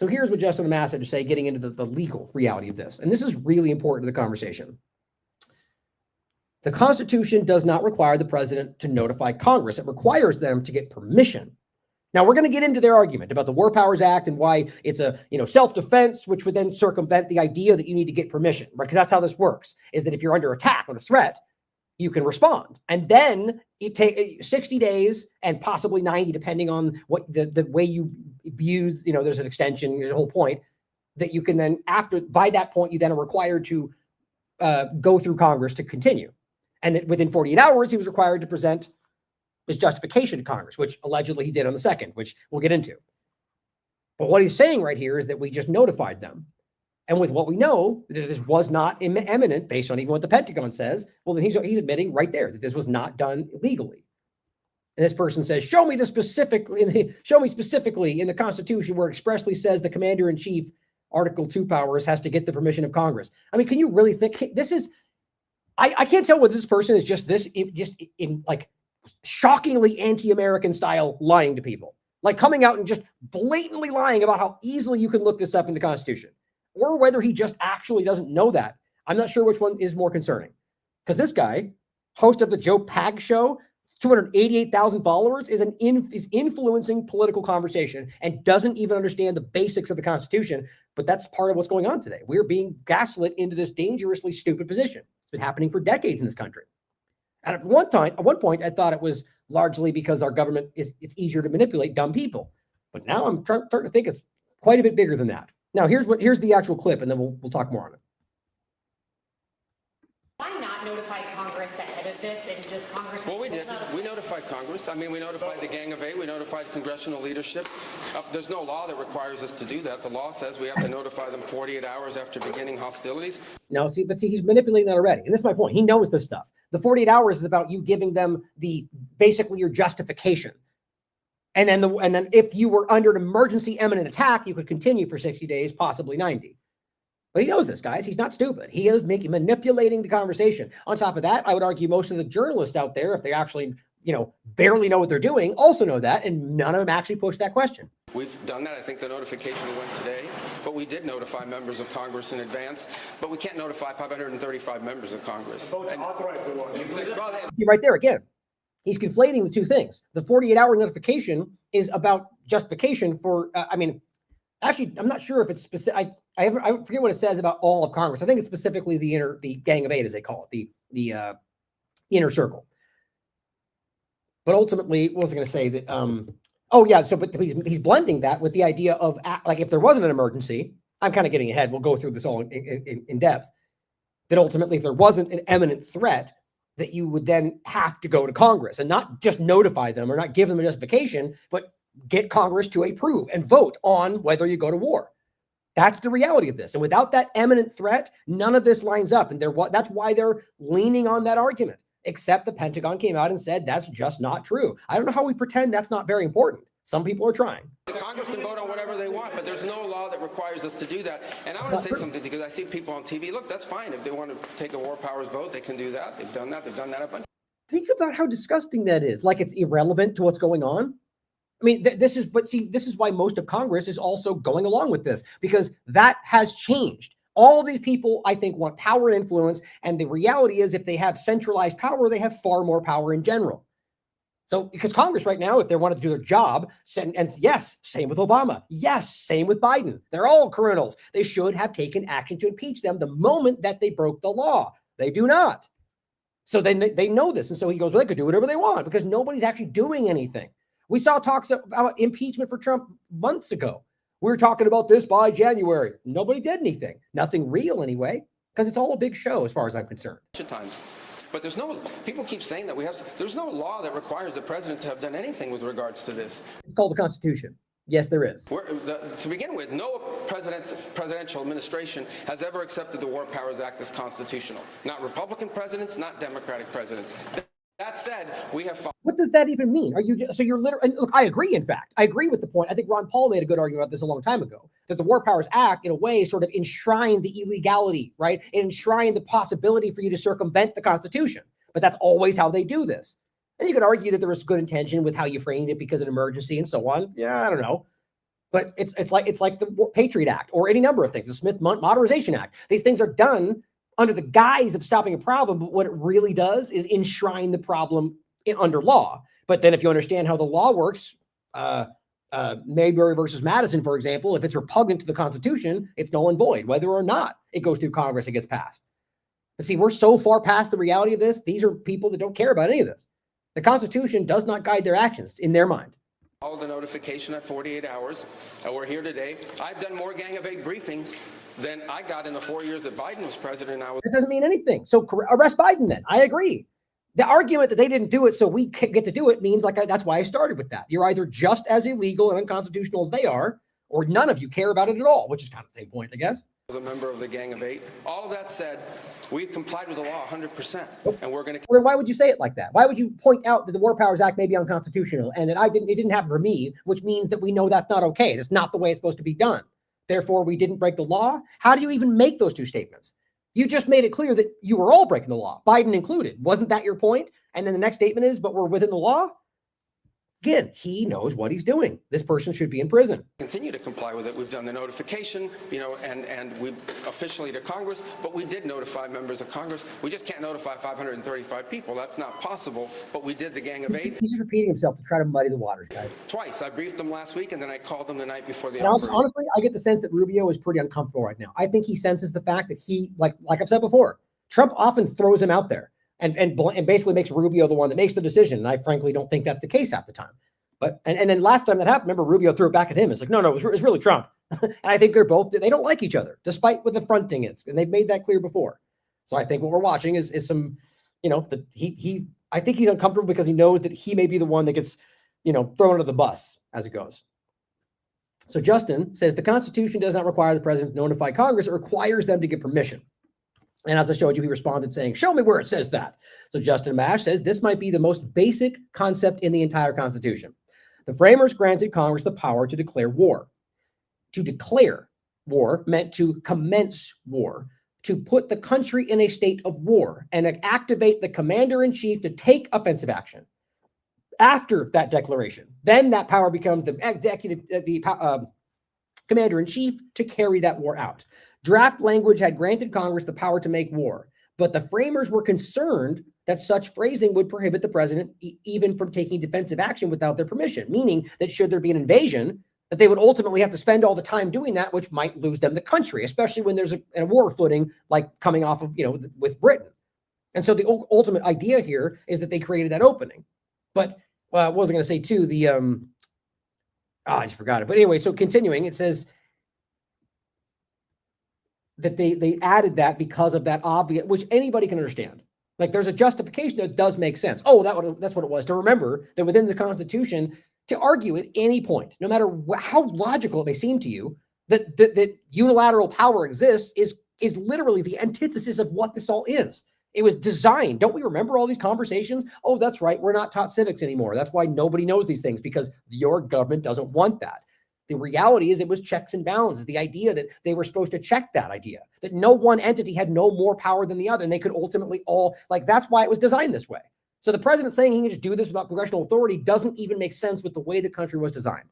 So here's what Justin Amass had to say, getting into the legal reality of this. And this is really important to the conversation. The Constitution does not require the president to notify Congress. It requires them to get permission. Now, we're going to get into their argument about the War Powers Act and why it's a self-defense, which would then circumvent the idea that you need to get permission, right? Because that's how this works, is that if you're under attack or a threat, you can respond. And then it takes 60 days and possibly 90, depending on what the way you use, there's an extension, there's a whole point that you can then, by that point, you then are required to go through Congress to continue. And that within 48 hours, he was required to present his justification to Congress, which allegedly he did on the 2nd, which we'll get into. But what he's saying right here is that we just notified them. And with what we know, that this was not imminent, based on even what the Pentagon says, well, then he's admitting right there that this was not done illegally. And this person says, show me specifically in the Constitution where it expressly says the commander-in-chief, Article 2 powers, has to get the permission of Congress. I mean, can you really think this is, I can't tell whether this person is just in shockingly anti-American style lying to people, like coming out and just blatantly lying about how easily you can look this up in the Constitution, or whether he just actually doesn't know that. I'm not sure which one is more concerning, because this guy, host of the Joe Pag show, 288,000 followers, is influencing political conversation and doesn't even understand the basics of the Constitution. But that's part of what's going on today. We're being gaslit into this dangerously stupid position. It's been happening for decades in this country. And at one point, I thought it was largely because our government it's easier to manipulate dumb people. But now I'm starting to think it's quite a bit bigger than that. Now, here's the actual clip, and then we'll talk more on it. Why not notify Congress ahead of this and just Congress? Well, we did. We notified Congress. I mean, we notified the Gang of Eight. We notified congressional leadership. There's no law that requires us to do that. The law says we have to notify them 48 hours after beginning hostilities. No, see, he's manipulating that already. And this is my point. He knows this stuff. The 48 hours is about you giving them basically your justification. And then if you were under an emergency imminent attack, you could continue for 60 days, possibly 90. But he knows this, guys. He's not stupid. He is manipulating the conversation. On top of that, I would argue most of the journalists out there, if they actually, barely know what they're doing, also know that, and none of them actually push that question. We've done that. I think the notification went today, but we did notify members of Congress in advance, but we can't notify 535 members of Congress. See, right there again, he's conflating the two things. The 48-hour notification is about justification for, actually, I'm not sure if it's specific. I forget what it says about all of Congress. I think it's specifically the Gang of Eight, as they call it, the inner circle. But ultimately, what was I going to say? That but he's blending that with the idea of, like, if there wasn't an emergency, I'm kind of getting ahead. We'll go through this all in depth. That ultimately, if there wasn't an imminent threat, that you would then have to go to Congress and not just notify them or not give them a justification, but get Congress to approve and vote on whether you go to war. That's the reality of this. And without that imminent threat, none of this lines up. And that's why they're leaning on that argument, except the Pentagon came out and said that's just not true. I don't know how we pretend that's not very important. Some people are trying. The Congress can vote on whatever they want, but there's no law that requires us to do that. And I want to say something, because I see people on TV. Look, that's fine. If they want to take a war powers vote, they can do that. They've done that. They've done that a bunch. Think about how disgusting that is. Like, it's irrelevant to what's going on. I mean, this is why most of Congress is also going along with this, because that has changed. All these people, I think, want power and influence. And the reality is, if they have centralized power, they have far more power in general. So, because Congress right now, if they want to do their job, and yes, same with Obama. Yes, same with Biden. They're all criminals. They should have taken action to impeach them the moment that they broke the law. They do not. So then they know this. And so he goes, well, they could do whatever they want because nobody's actually doing anything. We saw talks about impeachment for Trump months ago. We were talking about this by January. Nobody did anything. Nothing real anyway, because it's all a big show as far as I'm concerned. Times. But people keep saying that there's no law that requires the president to have done anything with regards to this. It's called the Constitution. Yes, there is. To begin with, no presidential administration has ever accepted the War Powers Act as constitutional. Not Republican presidents, not Democratic presidents. That said, we have. What does that even mean? You're literally, look, I agree, in fact. I agree with the point. I think Ron Paul made a good argument about this a long time ago, that the War Powers Act, in a way, sort of enshrined the illegality, right? And enshrined the possibility for you to circumvent the Constitution. But that's always how they do this. And you could argue that there was good intention with how you framed it because of an emergency and so on. Yeah, I don't know. But it's like the Patriot Act or any number of things, the Smith Modernization Act. These things are done under the guise of stopping a problem, but what it really does is enshrine the problem under law. But then if you understand how the law works, Mayberry versus Madison, for example, if it's repugnant to the Constitution, it's null and void, whether or not it goes through Congress and gets passed. But see, we're so far past the reality of this. These are people that don't care about any of this. The Constitution does not guide their actions in their mind. All the notification at 48 hours. We're here today. I've done more Gang of Eight briefings than I got in the 4 years that Biden was president. It doesn't mean anything. So arrest Biden then. I agree. The argument that they didn't do it so we get to do it means that's why I started with that. You're either just as illegal and unconstitutional as they are, or none of you care about it at all, which is kind of the same point, I guess. As a member of the Gang of Eight. All of that said, we complied with the law 100%, and we're going to. Well, then why would you say it like that? Why would you point out that the War Powers Act may be unconstitutional and that it didn't happen for me, which means that we know that's not okay. That's not the way it's supposed to be done. Therefore, we didn't break the law. How do you even make those two statements? You just made it clear that you were all breaking the law, Biden included. Wasn't that your point? And then the next statement is, but we're within the law. Again, he knows what he's doing. This person should be in prison. Continue to comply with it. We've done the notification, and we officially to Congress, but we did notify members of Congress. We just can't notify 535 people. That's not possible, but we did the Gang of Eight. He's just repeating himself to try to muddy the waters, guys. Twice. I briefed them last week, and then I called them the night before the honestly, I get the sense that Rubio is pretty uncomfortable right now. I think he senses the fact that he, like I've said before, Trump often throws him out there and basically makes Rubio the one that makes the decision. And I frankly don't think that's the case half the time. But and then last time that happened, remember, Rubio threw it back at him. It's like, no, it's really Trump. And I think they don't like each other, despite what the fronting is. And they've made that clear before. So I think what we're watching is some, I think he's uncomfortable because he knows that he may be the one that gets, thrown under the bus as it goes. So Justin says the Constitution does not require the president to notify Congress. It requires them to give permission. And as I showed you, he responded saying, show me where it says that. So Justin Mash says this might be the most basic concept in the entire Constitution. The framers granted Congress the power to declare war. To declare war meant to commence war, to put the country in a state of war and activate the commander-in-chief to take offensive action. After that declaration, then that power becomes the commander-in-chief to carry that war out. Draft language had granted Congress the power to make war, but the framers were concerned that such phrasing would prohibit the president even from taking defensive action without their permission, meaning that should there be an invasion, that they would ultimately have to spend all the time doing that, which might lose them the country, especially when there's a war footing like coming off of, with Britain. And so the ultimate idea here is that they created that opening. But what was I going to say too? I just forgot it. But anyway, so continuing, it says that they added that because of that obvious, which anybody can understand. Like there's a justification that does make sense. Oh, that's what it was. To remember that within the Constitution, to argue at any point, no matter how logical it may seem to you, that unilateral power exists is literally the antithesis of what this all is. It was designed. Don't we remember all these conversations? Oh, that's right. We're not taught civics anymore. That's why nobody knows these things, because your government doesn't want that. The reality is it was checks and balances. The idea that they were supposed to check that idea, that no one entity had no more power than the other, and they could ultimately all, that's why it was designed this way. So the president saying he can just do this without congressional authority doesn't even make sense with the way the country was designed.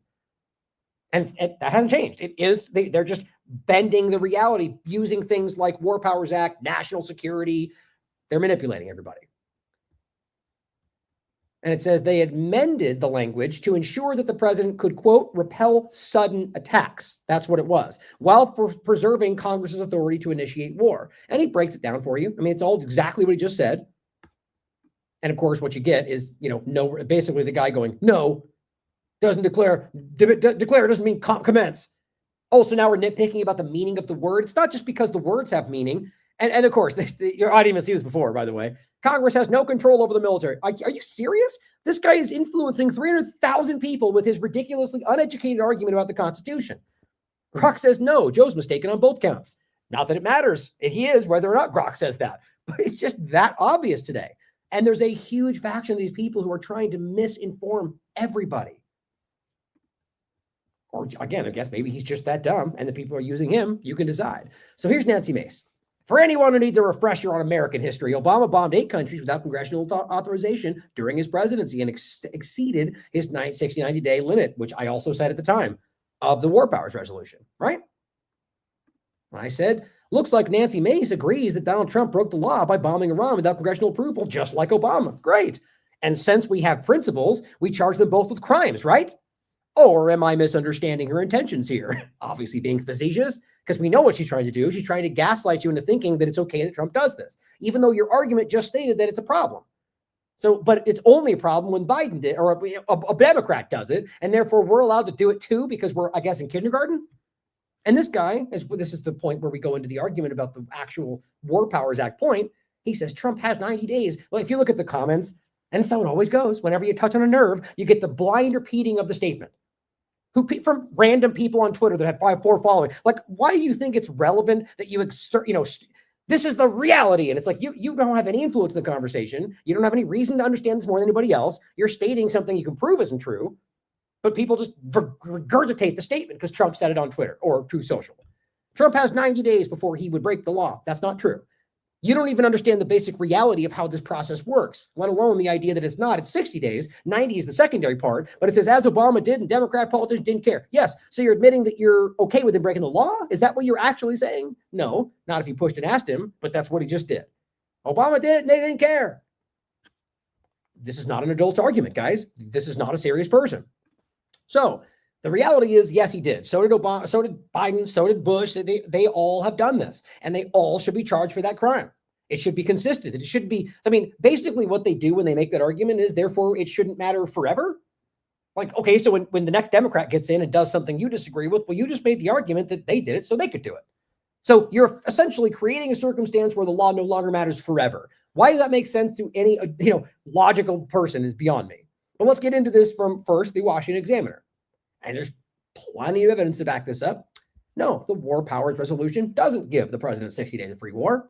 And that hasn't changed. It is, they're just bending the reality, using things like War Powers Act, national security. They're manipulating everybody. And it says they amended the language to ensure that the president could, quote, repel sudden attacks. That's what it was, while preserving Congress's authority to initiate war. And he breaks it down for you. I mean, it's all exactly what he just said. And of course, what you get is, no, basically the guy going, no, doesn't declare, declare doesn't mean commence. Oh, so now we're nitpicking about the meaning of the word. It's not just because the words have meaning. And of course, I didn't even see this before, by the way. Congress has no control over the military. Are you serious? This guy is influencing 300,000 people with his ridiculously uneducated argument about the Constitution. Grok says no. Joe's mistaken on both counts. Not that it matters. He is, whether or not Grok says that. But it's just that obvious today. And there's a huge faction of these people who are trying to misinform everybody. Or again, I guess maybe he's just that dumb and the people are using him. You can decide. So here's Nancy Mace. For anyone who needs a refresher on American history, Obama bombed 8 countries without congressional authorization during his presidency and exceeded his 60-90-day limit, which I also said at the time. of the War Powers Resolution, right? And I said, looks like Nancy Mace agrees that Donald Trump broke the law by bombing Iran without congressional approval, just like Obama. Great. And since we have principles, we charge them both with crimes, right? Or am I misunderstanding her intentions here? Obviously being facetious, because we know what she's trying to do. She's trying to gaslight you into thinking that it's okay that Trump does this, even though your argument just stated that it's a problem. So, but it's only a problem when Biden did, or a Democrat does it, and therefore we're allowed to do it too because we're, I guess, in kindergarten. And this guy, this is the point where we go into the argument about the actual War Powers Act point. He says Trump has 90 days. Well, if you look at the comments, and so it always goes, whenever you touch on a nerve, you get the blind repeating of the statement. From random people on Twitter that have 4 following. Like, why do you think it's relevant that you exert, this is the reality? And it's like, you don't have any influence in the conversation. You don't have any reason to understand this more than anybody else. You're stating something you can prove isn't true, but people just regurgitate the statement because Trump said it on Twitter or True Social. Trump has 90 days before he would break the law. That's not true. You don't even understand the basic reality of how this process works, let alone the idea that it's not. It's 60 days. 90 is the secondary part, but it says as Obama did and Democrat politicians didn't care. Yes. So you're admitting that you're okay with him breaking the law? Is that what you're actually saying? No, not if you pushed and asked him, but that's what he just did. Obama did it and they didn't care. This is not an adult's argument, guys. This is not a serious person. So the reality is, yes, he did. So did Obama, so did Biden, so did Bush. They all have done this, and they all should be charged for that crime. It should be consistent. It should be, basically what they do when they make that argument is, therefore, it shouldn't matter forever. Like, okay, so when the next Democrat gets in and does something you disagree with, well, you just made the argument that they did it so they could do it. So you're essentially creating a circumstance where the law no longer matters forever. Why does that make sense to any, logical person is beyond me. But let's get into this from first the Washington Examiner. And there's plenty of evidence to back this up. No, the War Powers Resolution doesn't give the president 60 days of free war.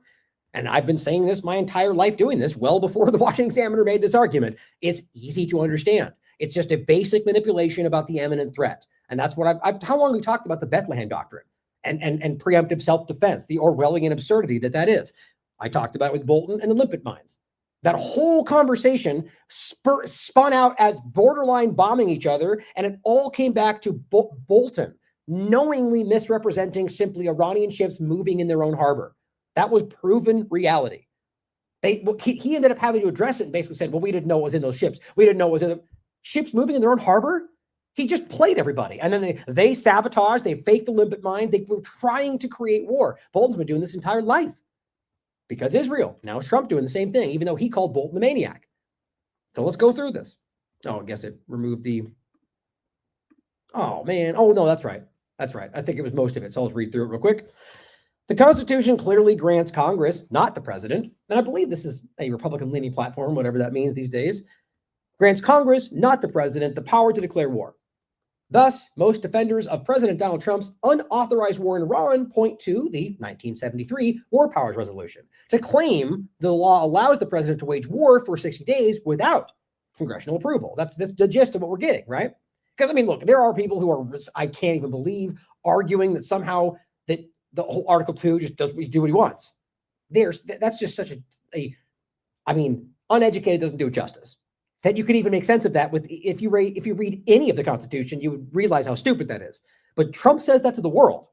And I've been saying this my entire life doing this, well before the Washington Examiner made this argument. It's easy to understand. It's just a basic manipulation about the imminent threat. And that's what how long we talked about the Bethlehem Doctrine and preemptive self-defense, the Orwellian absurdity that is. I talked about it with Bolton and the limpet mines. That whole conversation spun out as borderline bombing each other, and it all came back to Bolton knowingly misrepresenting simply Iranian ships moving in their own harbor. That was proven reality. He ended up having to address it and basically said, well, we didn't know it was in those ships. We didn't know it was in the ships moving in their own harbor. He just played everybody. And then they sabotaged, they faked the limpet mines. They were trying to create war. Bolton's been doing this entire life. Because Israel. Now it's Trump doing the same thing, even though he called Bolton a maniac. So let's go through this. Oh, I guess it removed the... Oh, man. Oh, no, that's right. That's right. I think it was most of it. So I'll just read through it real quick. The Constitution clearly grants Congress, not the president, and I believe this is a Republican-leaning platform, whatever that means these days, grants Congress, not the president, the power to declare war. Thus, most defenders of President Donald Trump's unauthorized war in Iran point to the 1973 War Powers Resolution to claim the law allows the president to wage war for 60 days without congressional approval. That's the gist of what we're getting, right? Because, look, there are people who are, I can't even believe, arguing that somehow that the whole Article 2 just does do what he wants. That's just such uneducated doesn't do it justice. That you can even make sense of that with if you read any of the Constitution, you would realize how stupid that is. But Trump says that to the world.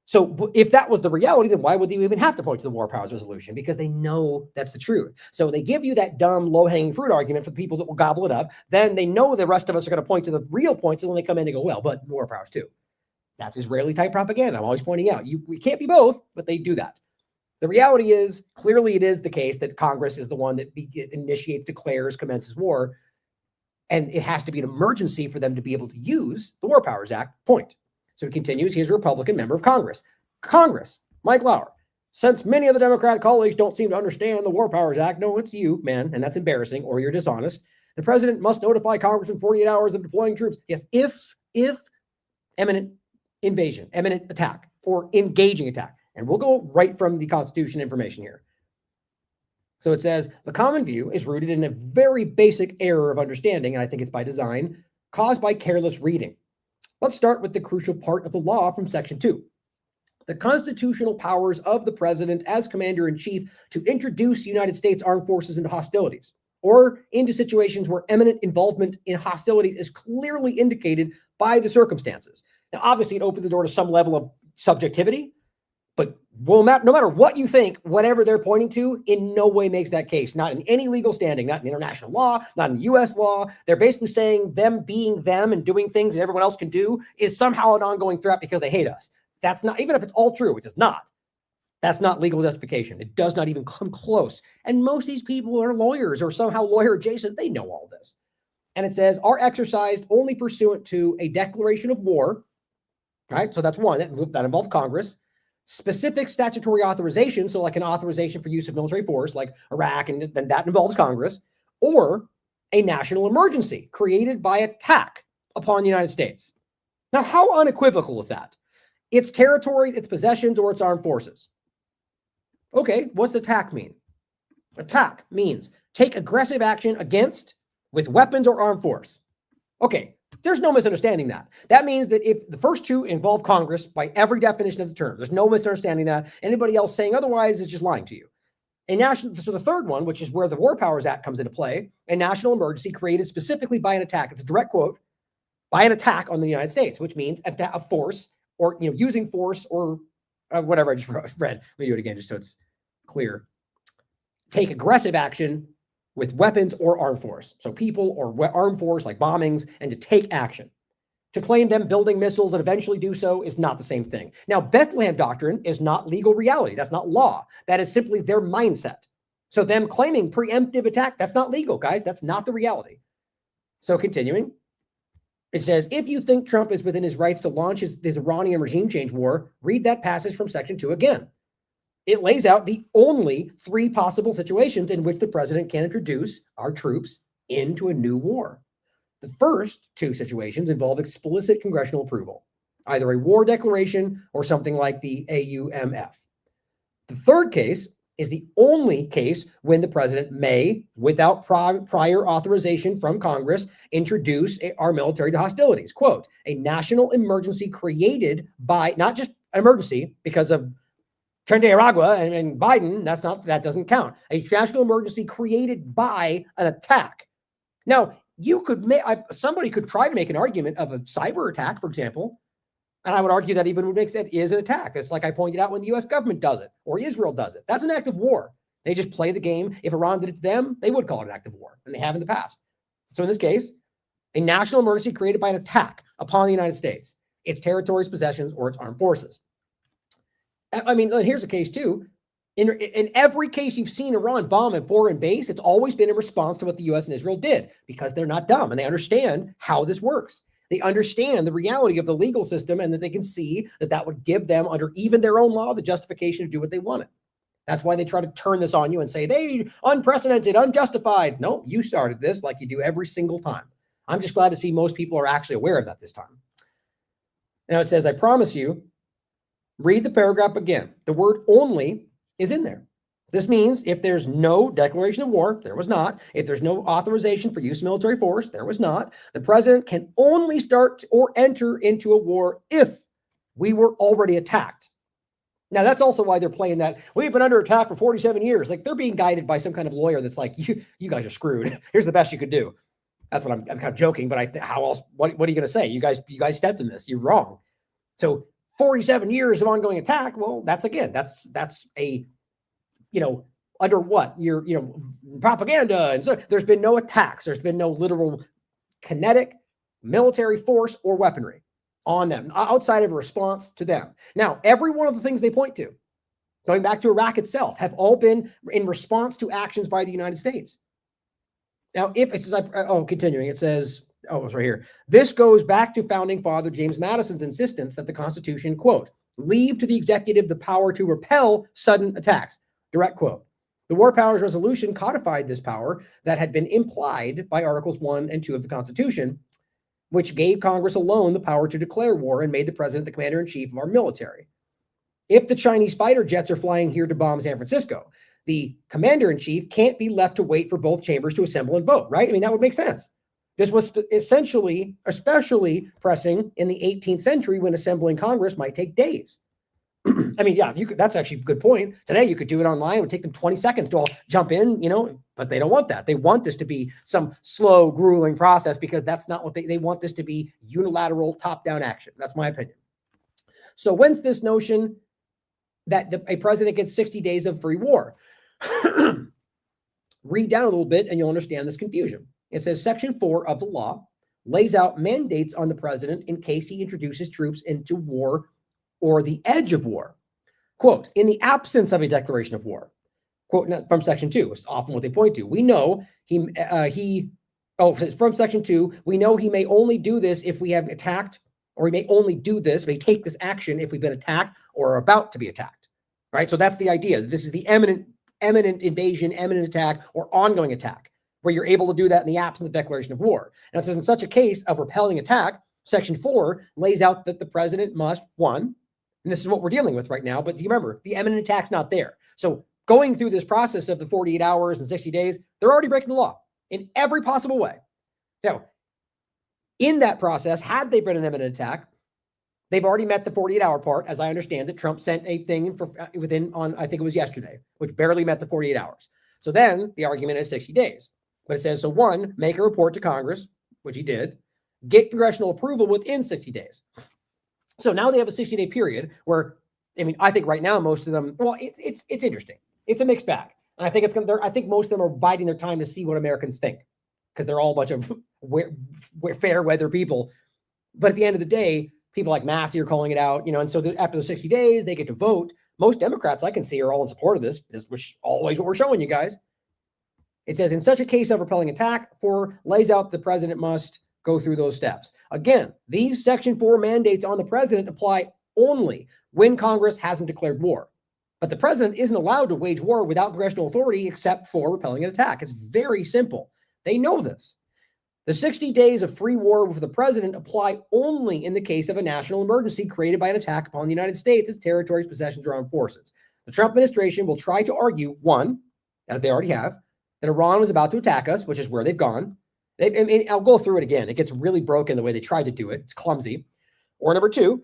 So if that was the reality, then why would they even have to point to the War Powers Resolution? Because they know that's the truth. So they give you that dumb low-hanging fruit argument for the people that will gobble it up. Then they know the rest of us are going to point to the real points, and when they come in and go, well, but War Powers too. That's Israeli-type propaganda. I'm always pointing out. We can't be both, but they do that. The reality is, clearly it is the case that Congress is the one that initiates, declares, commences war, and it has to be an emergency for them to be able to use the War Powers Act, point. So he continues, he's a Republican member of Congress. Congress, Mike Lauer, since many of the Democrat colleagues don't seem to understand the War Powers Act, no, it's you, man, and that's embarrassing, or you're dishonest, the president must notify Congress in 48 hours of deploying troops. Yes, if imminent invasion, imminent attack, or engaging attack. And we'll go right from the Constitution information here. So it says, the common view is rooted in a very basic error of understanding, and I think it's by design, caused by careless reading. Let's start with the crucial part of the law from Section 2. The constitutional powers of the president as commander-in-chief to introduce United States armed forces into hostilities or into situations where imminent involvement in hostilities is clearly indicated by the circumstances. Now, obviously, it opens the door to some level of subjectivity, but no matter what you think, whatever they're pointing to in no way makes that case. Not in any legal standing, not in international law, not in U.S. law. They're basically saying them being them and doing things that everyone else can do is somehow an ongoing threat because they hate us. That's not, even if it's all true, it does not. That's not legal justification. It does not even come close. And most of these people are lawyers or somehow lawyer adjacent. They know all this. And it says, are exercised only pursuant to a declaration of war. Right? So that's one that involves Congress. Specific statutory authorization, so like an authorization for use of military force, like Iraq, and then that involves Congress, or a national emergency created by attack upon the United States. Now, how unequivocal is that? Its territories, its possessions, or its armed forces. Okay, what's attack mean? Attack means take aggressive action against with weapons or armed force. Okay, there's no misunderstanding that. That means that if the first two involve Congress by every definition of the term, there's no misunderstanding that. Anybody else saying otherwise is just lying to you. So the third one, which is where the War Powers Act comes into play, a national emergency created specifically by an attack. It's a direct quote, by an attack on the United States, which means a force or using force or whatever I just read. Let me do it again just so it's clear. Take aggressive action with weapons or armed force. So people or armed force like bombings, and to take action. To claim them building missiles and eventually do so is not the same thing. Now, Bethlehem Doctrine is not legal reality. That's not law. That is simply their mindset. So them claiming preemptive attack, that's not legal, guys. That's not the reality. So continuing, it says, if you think Trump is within his rights to launch his Iranian regime change war, read that passage from Section 2 again. It lays out the only three possible situations in which the president can introduce our troops into a new war. The first two situations involve explicit congressional approval, either a war declaration or something like the AUMF. The third case is the only case when the president may, without prior authorization from Congress, introduce our military to hostilities. Quote, a national emergency created by, not just an emergency because of Trinidad Aragua and Biden, that doesn't count. A national emergency created by an attack. Now, somebody could try to make an argument of a cyber attack, for example, and I would argue that even would make that is an attack. It's like I pointed out when the U.S. government does it or Israel does it. That's an act of war. They just play the game. If Iran did it to them, they would call it an act of war, and they have in the past. So in this case, a national emergency created by an attack upon the United States, its territories, possessions, or its armed forces. I mean, here's a case too. In every case you've seen Iran bomb a foreign base, it's always been in response to what the U.S. and Israel did, because they're not dumb and they understand how this works. They understand the reality of the legal system, and that they can see that would give them, under even their own law, the justification to do what they wanted. That's why they try to turn this on you and say, they unprecedented, unjustified. No, you started this, like you do every single time. I'm just glad to see most people are actually aware of that this time. Now it says, I promise you, read the paragraph again. The word only is in there. This means if there's no declaration of war, there was not. If there's no authorization for use of military force, there was not. The president can only start or enter into a war if we were already attacked. Now, that's also why they're playing that. We've been under attack for 47 years. Like, they're being guided by some kind of lawyer that's like, you guys are screwed. Here's the best you could do. That's what I'm kind of joking, but how else? What are you going to say? You guys stepped in this. You're wrong. So 47 years of ongoing attack. Well, that's a, under what? Propaganda. And so there's been no attacks. There's been no literal kinetic military force or weaponry on them outside of a response to them. Now, every one of the things they point to, going back to Iraq itself, have all been in response to actions by the United States. Now, if it says, continuing, it says, it's right here. This goes back to founding father James Madison's insistence that the Constitution, quote, leave to the executive the power to repel sudden attacks. Direct quote. The War Powers Resolution codified this power that had been implied by Articles 1 and 2 of the Constitution, which gave Congress alone the power to declare war and made the president the commander-in-chief of our military. If the Chinese fighter jets are flying here to bomb San Francisco, the commander-in-chief can't be left to wait for both chambers to assemble and vote, right? I mean, that would make sense. This was especially pressing in the 18th century when assembling Congress might take days. I mean, yeah, you could, that's actually a good point. Today, you could do it online. It would take them 20 seconds to all jump in, but they don't want that. They want this to be some slow, grueling process because that's not what they want this to be unilateral, top-down action. That's my opinion. So when's this notion that a president gets 60 days of free war? Read down a little bit and you'll understand this confusion. It says Section 4 of the law lays out mandates on the president in case he introduces troops into war or the edge of war. Quote, in the absence of a declaration of war. Quote from Section 2, it's often what they point to. We know from Section 2, we know he may only do this if we have attacked, or he may only do this, may take this action if we've been attacked or are about to be attacked, right? So that's the idea. This is the imminent invasion, imminent attack, or ongoing attack, where you're able to do that in the absence of declaration of war. And it says in such a case of repelling attack, Section 4 lays out that the president must, one, and this is what we're dealing with right now, but you remember, the imminent attack's not there. So going through this process of the 48 hours and 60 days, they're already breaking the law in every possible way. Now, in that process, had they been an imminent attack, they've already met the 48-hour part, as I understand it. Trump sent a thing I think it was yesterday, which barely met the 48 hours. So then the argument is 60 days. But it says, so one, make a report to Congress, which he did, get congressional approval within 60 days. So now they have a 60-day period where, I think right now most of them, well, it's interesting. It's a mixed bag. And I think I think most of them are biding their time to see what Americans think, because they're all a bunch of fair weather people. But at the end of the day, people like Massey are calling it out, and so after the 60 days, they get to vote. Most Democrats I can see are all in support of this. This is always what we're showing you guys. It says, in such a case of repelling attack, 4 lays out the president must go through those steps. Again, these Section 4 mandates on the president apply only when Congress hasn't declared war. But the president isn't allowed to wage war without congressional authority except for repelling an attack. It's very simple. They know this. The 60 days of free war with the president apply only in the case of a national emergency created by an attack upon the United States, its territories, possessions, or armed forces. The Trump administration will try to argue, one, as they already have, that Iran was about to attack us, which is where they've gone. I'll go through it again. It gets really broken the way they tried to do it. It's clumsy. Or number 2,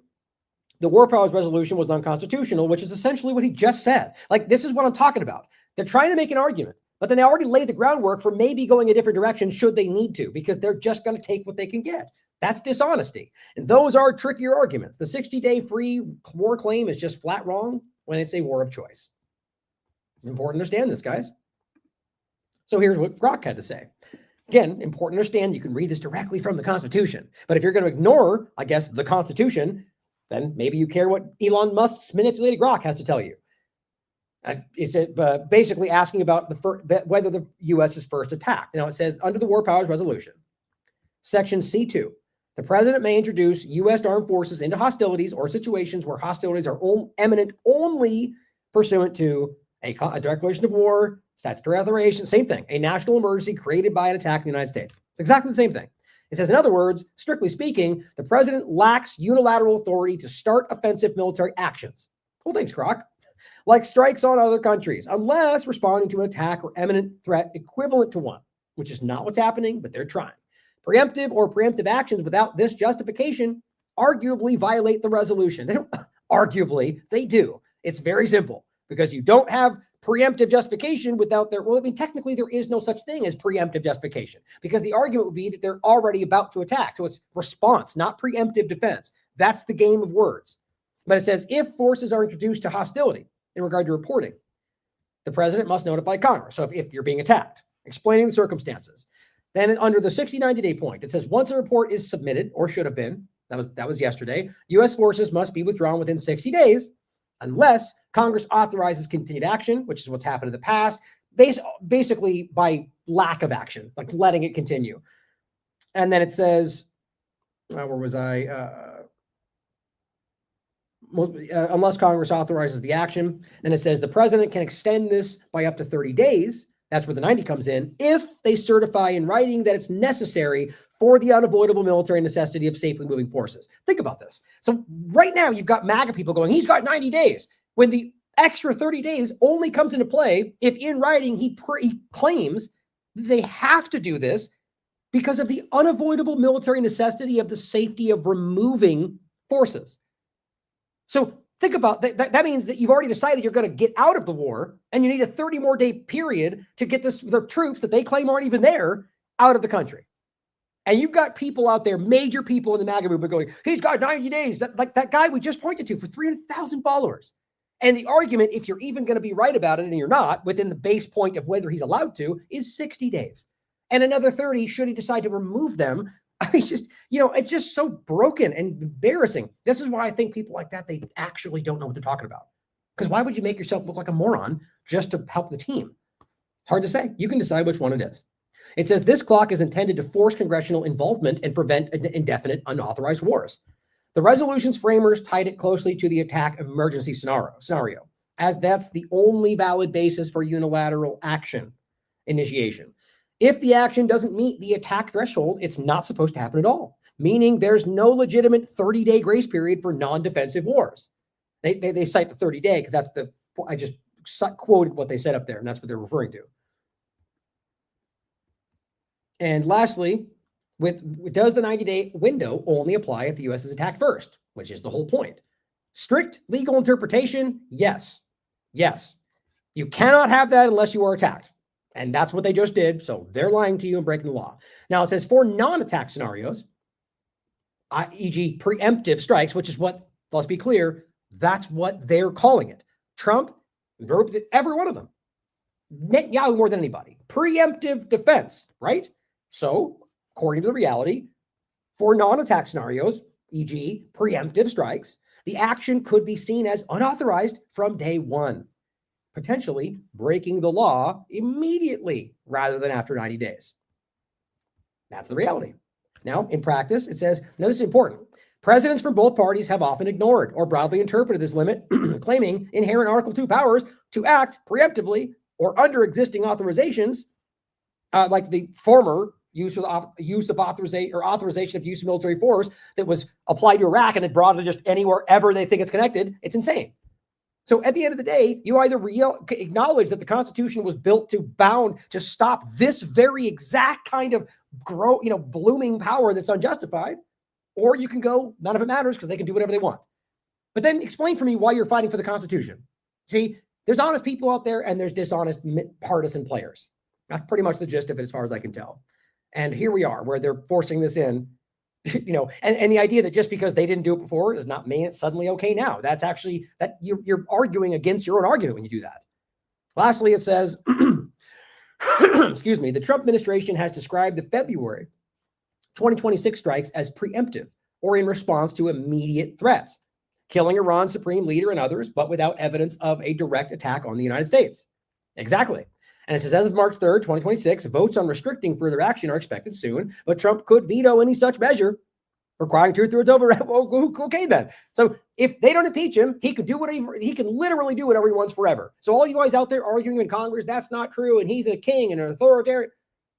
the War Powers Resolution was unconstitutional, which is essentially what he just said. Like, this is what I'm talking about. They're trying to make an argument, but then they already laid the groundwork for maybe going a different direction should they need to, because they're just going to take what they can get. That's dishonesty. And those are trickier arguments. The 60-day free war claim is just flat wrong when it's a war of choice. It's important to understand this, guys. So here's what Grok had to say. Again, important to understand, you can read this directly from the Constitution. But if you're going to ignore, I guess, the Constitution, then maybe you care what Elon Musk's manipulated Grok has to tell you. Is it basically asking about whether the U.S. is first attacked? Now, it says, under the War Powers Resolution, Section C2, the president may introduce U.S. armed forces into hostilities or situations where hostilities are imminent only pursuant to a declaration of war, statutory authorization, same thing, a national emergency created by an attack in the United States. It's exactly the same thing. It says, in other words, strictly speaking, the president lacks unilateral authority to start offensive military actions. Well, thanks, Croc. Like strikes on other countries, unless responding to an attack or imminent threat equivalent to one, which is not what's happening, but they're trying. Preemptive or preemptive actions without this justification arguably violate the resolution. Arguably, they do. It's very simple, because you don't have preemptive justification without technically there is no such thing as preemptive justification, because the argument would be that they're already about to attack. So it's response, not preemptive defense. That's the game of words. But it says, if forces are introduced to hostility in regard to reporting, the president must notify Congress. So if you're being attacked, explaining the circumstances. Then under the 60-90-day point, it says, once a report is submitted, or should have been, that was yesterday, U.S. forces must be withdrawn within 60 days, unless Congress authorizes continued action, which is what's happened in the past, basically by lack of action, like letting it continue. And then it says, where was I? Unless Congress authorizes the action. And it says the president can extend this by up to 30 days. That's where the 90 comes in, if they certify in writing that it's necessary for the unavoidable military necessity of safely moving forces. Think about this. So right now you've got MAGA people going, he's got 90 days, when the extra 30 days only comes into play if in writing he claims they have to do this because of the unavoidable military necessity of the safety of removing forces. So think about that. That means that you've already decided you're going to get out of the war, and you need a 30 more day period to get the troops that they claim aren't even there out of the country. And you've got people out there, major people in the MAGA movement going, he's got 90 days. Like that guy we just pointed to for 300,000 followers. And the argument, if you're even going to be right about it, and you're not, within the base point of whether he's allowed to, is 60 days. And another 30 should he decide to remove them. It's just, it's just so broken and embarrassing. This is why I think people like that, they actually don't know what they're talking about. Because why would you make yourself look like a moron just to help the team? It's hard to say. You can decide which one it is. It says this clock is intended to force congressional involvement and prevent indefinite unauthorized wars. The resolution's framers tied it closely to the attack emergency scenario, as that's the only valid basis for unilateral action initiation. If the action doesn't meet the attack threshold, it's not supposed to happen at all, meaning there's no legitimate 30-day grace period for non-defensive wars. They cite the 30-day because I just quoted what they said up there, and that's what they're referring to. And lastly, does the 90-day window only apply if the U.S. is attacked first, which is the whole point. Strict legal interpretation, yes. Yes. You cannot have that unless you are attacked. And that's what they just did. So they're lying to you and breaking the law. Now it says for non-attack scenarios, e.g. preemptive strikes, which is what, let's be clear, that's what they're calling it. Trump, every one of them, Netanyahu more than anybody, preemptive defense, right? So according to the reality, for non-attack scenarios, e.g. preemptive strikes, the action could be seen as unauthorized from day one, potentially breaking the law immediately rather than after 90 days. That's the reality. Now, in practice, it says, now this is important. Presidents from both parties have often ignored or broadly interpreted this limit, claiming inherent Article 2 powers to act preemptively or under existing authorizations, like the former authorization of use of military force that was applied to Iraq and it brought it just anywhere ever they think it's connected. It's insane. So at the end of the day, you either acknowledge that the Constitution was built to stop this very exact kind of blooming power that's unjustified, or you can go, none of it matters because they can do whatever they want. But then explain for me why you're fighting for the Constitution. See, there's honest people out there and there's dishonest partisan players. That's pretty much the gist of it as far as I can tell. And here we are where they're forcing this in, and the idea that just because they didn't do it before does not mean it's suddenly okay now. That's actually that you're arguing against your own argument when you do that. Lastly, it says, excuse me, the Trump administration has described the February 2026 strikes as preemptive or in response to immediate threats, killing Iran's supreme leader and others, but without evidence of a direct attack on the United States. Exactly. And it says, as of March 3rd, 2026, votes on restricting further action are expected soon, but Trump could veto any such measure, requiring 2/3 override. Well, okay, then. So if they don't impeach him, he could do whatever, he can literally do whatever he wants forever. So all you guys out there arguing in Congress, that's not true, and he's a king and an authoritarian,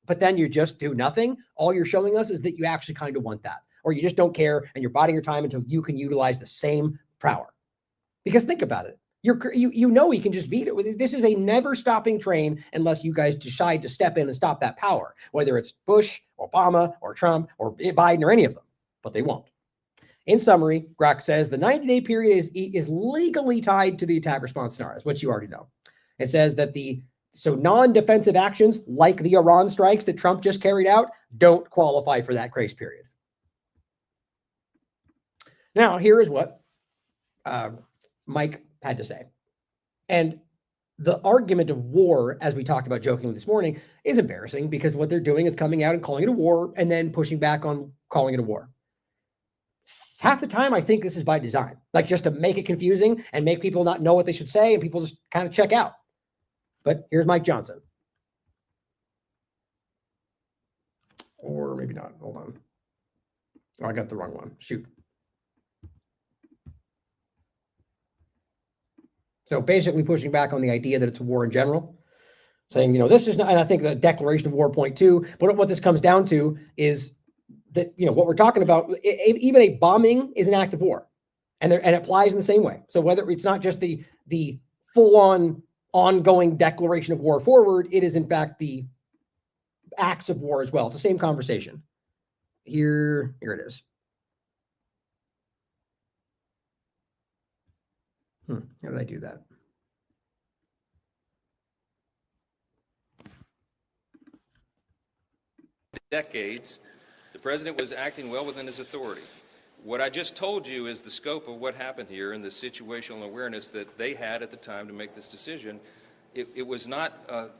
but then you just do nothing. All you're showing us is that you actually kind of want that, or you just don't care, and you're biding your time until you can utilize the same power. Because think about it. You he can just veto it. This is a never stopping train unless you guys decide to step in and stop that power, whether it's Bush, Obama, or Trump, or Biden, or any of them, but they won't. In summary, Grok says the 90-day period is legally tied to the attack response scenarios, which you already know. It says that non-defensive actions like the Iran strikes that Trump just carried out don't qualify for that grace period. Now, here is what Mike had to say. And the argument of war, as we talked about jokingly this morning, is embarrassing because what they're doing is coming out and calling it a war and then pushing back on calling it a war. Half the time, I think this is by design, like just to make it confusing and make people not know what they should say and people just kind of check out. But here's Mike Johnson. Or maybe not. Hold on. Oh, I got the wrong one. Shoot. So basically pushing back on the idea that it's a war in general, saying, this is not, and I think the declaration of war point 2, but what this comes down to is that, what we're talking about, even a bombing is an act of war, and it applies in the same way. So whether it's not just the full-on ongoing declaration of war forward, it is in fact the acts of war as well. It's the same conversation. Here it is. How did I do that? Decades, the president was acting well within his authority. What I just told you is the scope of what happened here and the situational awareness that they had at the time to make this decision. It was not,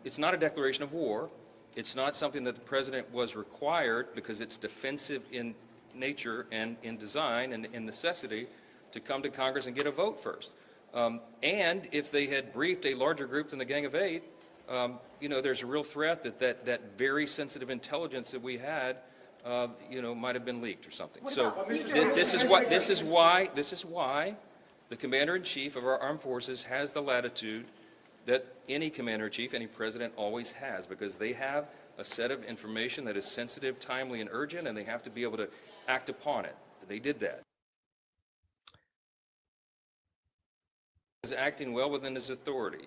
it's not a declaration of war. It's not something that the president was required, because it's defensive in nature and in design and in necessity, to come to Congress and get a vote first. And if they had briefed a larger group than the Gang of Eight, you know, there's a real threat that very sensitive intelligence that we had, you know, might have been leaked or something. So this is why the Commander-in-Chief of our armed forces has the latitude that any Commander-in-Chief, any president always has, because they have a set of information that is sensitive, timely, and urgent, and they have to be able to act upon it. They did that. Is acting well within his authority.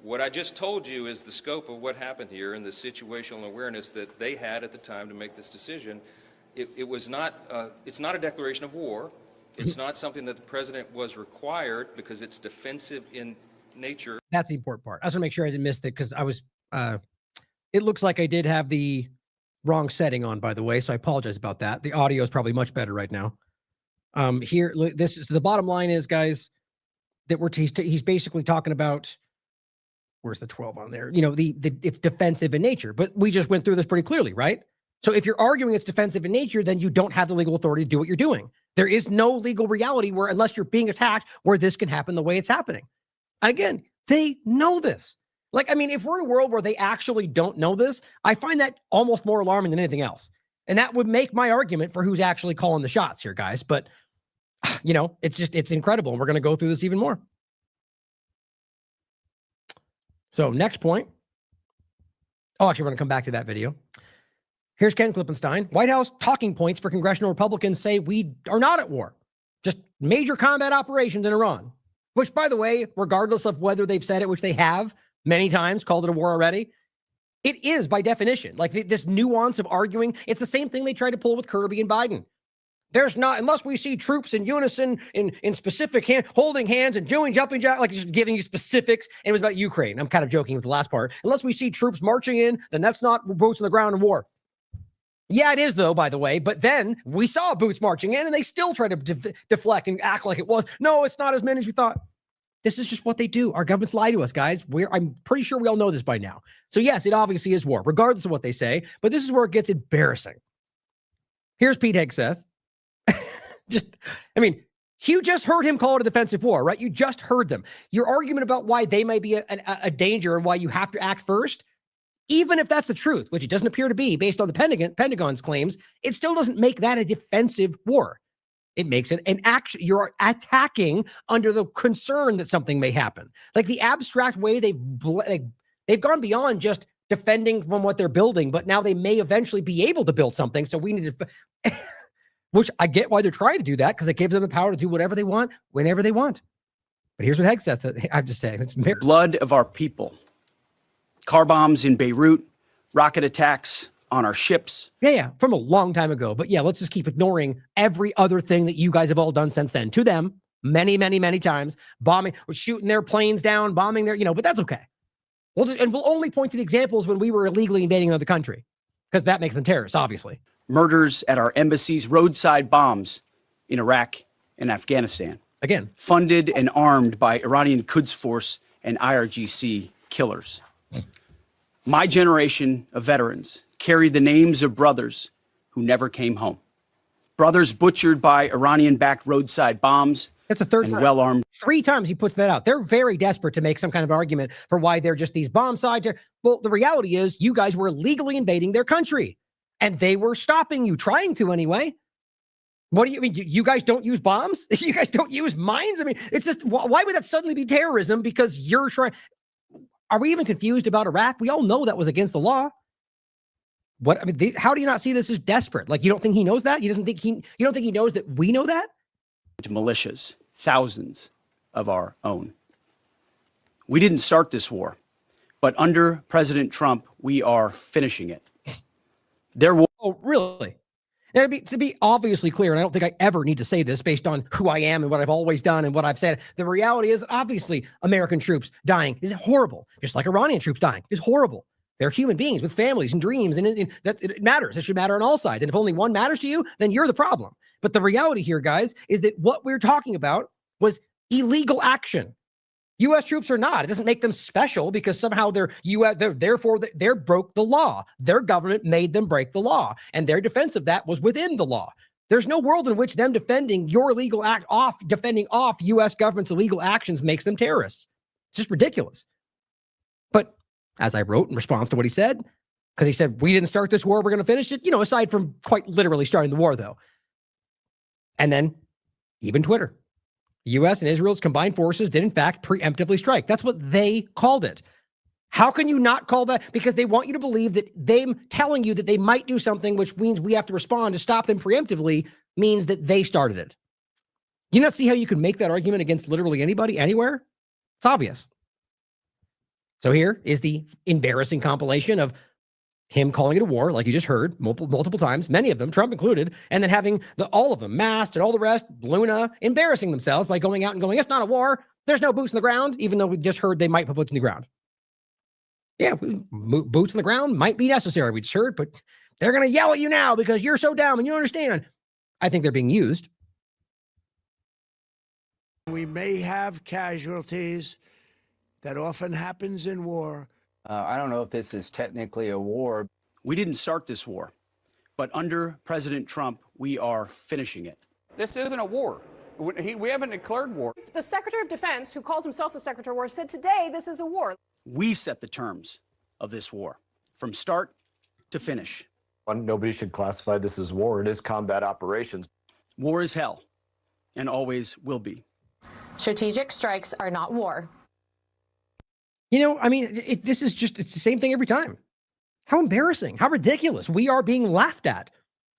What I just told you is the scope of what happened here and the situational awareness that they had at the time to make this decision. It was not, it's not a declaration of war. It's not something that the president was required, because it's defensive in nature. That's the important part. I just want to make sure I didn't miss it, because I was, it looks like I did have the wrong setting on, by the way, so I apologize about that. The audio is probably much better right now. Here, this is the bottom line is, guys, that he's basically talking about, where's the 12 on there? You know, it's defensive in nature, but we just went through this pretty clearly, right? So if you're arguing it's defensive in nature, then you don't have the legal authority to do what you're doing. There is no legal reality where, unless you're being attacked, where this can happen the way it's happening. And again, they know this. Like, I mean, if we're in a world where they actually don't know this, I find that almost more alarming than anything else. And that would make my argument for who's actually calling the shots here, guys. But, you know, it's incredible. And we're going to go through this even more. So next point. Oh, actually, we're going to come back to that video. Here's Ken Klippenstein. White House talking points for congressional Republicans say we are not at war. Just major combat operations in Iran. Which, by the way, regardless of whether they've said it, which they have many times, called it a war already, it is by definition. Like this nuance of arguing, it's the same thing they tried to pull with Kirby and Biden. There's not, unless we see troops in unison, in specific holding hands and jumping jack, like just giving you specifics. And it was about Ukraine. I'm kind of joking with the last part. Unless we see troops marching in, then that's not boots on the ground in war. Yeah, it is, though, by the way. But then we saw boots marching in, and they still try to deflect and act like it was. No, it's not as many as we thought. This is just what they do. Our governments lie to us, guys. I'm pretty sure we all know this by now. So yes, it obviously is war, regardless of what they say. But this is where it gets embarrassing. Here's Pete Hegseth. You just heard him call it a defensive war, right? You just heard them. Your argument about why they may be a danger and why you have to act first, even if that's the truth, which it doesn't appear to be based on the Pentagon's claims, it still doesn't make that a defensive war. It makes it an action. You're attacking under the concern that something may happen. Like the abstract way they've gone beyond just defending from what they're building, but now they may eventually be able to build something. So we need to, which I get why they're trying to do that, because it gives them the power to do whatever they want, whenever they want. But here's what Hegseth, I have to say, it's blood of our people. Car bombs in Beirut, rocket attacks on our ships. Yeah, from a long time ago. But yeah, let's just keep ignoring every other thing that you guys have all done since then to them many, many, many times. Bombing, shooting their planes down, bombing their, but that's okay. We'll only point to the examples when we were illegally invading another country, because that makes them terrorists, obviously. Murders at our embassies, roadside bombs in Iraq and Afghanistan. Again, funded and armed by Iranian Quds Force and IRGC killers. My generation of veterans carry the names of brothers who never came home. Brothers butchered by Iranian-backed roadside bombs. That's the third time. Well-armed. 3 times he puts that out. They're very desperate to make some kind of argument for why they're just these bomb sites. Well, the reality is you guys were illegally invading their country, and they were stopping you, trying to anyway. What do you mean? You guys don't use bombs? You guys don't use mines? I mean, it's just, why would that suddenly be terrorism? Because you're trying. Are we even confused about Iraq? We all know that was against the law. How do you not see this as desperate? Like, you don't think he knows that? You don't think he knows that we know that? To militias, thousands of our own. We didn't start this war, but under President Trump, we are finishing it. Oh, really? Now, to be obviously clear, and I don't think I ever need to say this based on who I am and what I've always done and what I've said, the reality is obviously American troops dying is horrible, just like Iranian troops dying is horrible. They're human beings with families and dreams, and that it matters. It should matter on all sides. And if only one matters to you, then you're the problem. But the reality here, guys, is that what we're talking about was illegal action. U.S. troops are not. It doesn't make them special because somehow they're broke the law. Their government made them break the law, and their defense of that was within the law. There's no world in which them defending your illegal act defending off U.S. government's illegal actions makes them terrorists. It's just ridiculous. But as I wrote in response to what he said, because he said, we didn't start this war, we're going to finish it, aside from quite literally starting the war, though. And then even Twitter. The U.S. and Israel's combined forces did, in fact, preemptively strike. That's what they called it. How can you not call that? Because they want you to believe that them telling you that they might do something, which means we have to respond to stop them preemptively, means that they started it. You not see how you can make that argument against literally anybody, anywhere? It's obvious. So here is the embarrassing compilation of him calling it a war, like you just heard multiple times, many of them, Trump included, and then having all of them, masked and all the rest, Luna, embarrassing themselves by going out and going, it's not a war. There's no boots on the ground, even though we just heard they might put boots on the ground. Yeah, boots on the ground might be necessary, we just heard, but they're going to yell at you now because you're so dumb and you don't understand. I think they're being used. We may have casualties. That often happens in war. I don't know if this is technically a war. We didn't start this war, but under President Trump, we are finishing it. This isn't a war. We haven't declared war. The Secretary of Defense, who calls himself the Secretary of War, said today this is a war. We set the terms of this war from start to finish. Nobody should classify this as war. It is combat operations. War is hell and always will be. Strategic strikes are not war. This is just, it's the same thing every time. How embarrassing, how ridiculous. We are being laughed at.